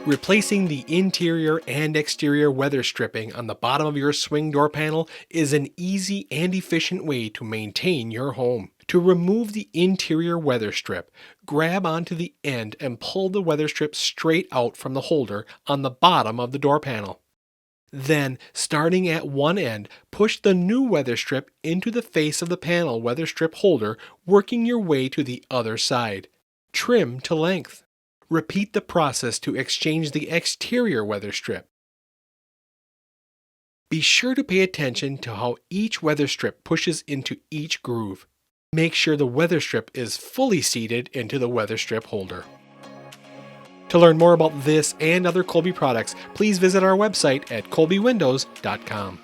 Replacing the interior and exterior weather stripping on the bottom of your swing door panel is an easy and efficient way to maintain your home. To remove the interior weather strip, grab onto the end and pull the weather strip straight out from the holder on the bottom of the door panel. Then, starting at one end, push the new weather strip into the face of the panel weather strip holder, working your way to the other side. Trim to length. Repeat the process to exchange the exterior weather strip. Be sure to pay attention to how each weather strip pushes into each groove. Make sure the weather strip is fully seated into the weather strip holder. To learn more about this and other Kolbe products, please visit our website at kolbewindows.com.